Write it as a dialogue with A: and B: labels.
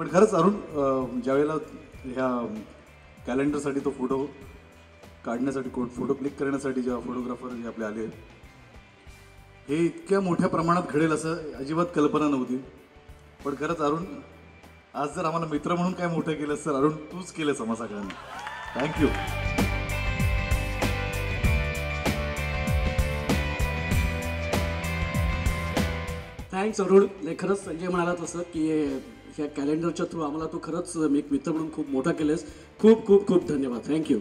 A: पण खरंच अरुण ज्यावेळेला ह्या कॅलेंडरसाठी तो फोटो काढण्यासाठी फोटो क्लिक करण्यासाठी जेव्हा फोटोग्राफर जे आपले आले, हे इतक्या मोठ्या प्रमाणात घडेल असं अजिबात कल्पना नव्हती. पण खरंच अरुण, आज जर आम्हाला मित्र म्हणून काय मोठं केलं तर अरुण तूच केलंस आम्हा सगळ्यांना. थँक्यू.
B: थँक्स अरुण. नाही, खरंच संजय म्हणाला तसं की ह्या कॅलेंडरच्या थ्रू आम्हाला तू खरंच एक मित्र म्हणून खूप मोठा केलेस. खूप खूप खूप धन्यवाद. थँक्यू.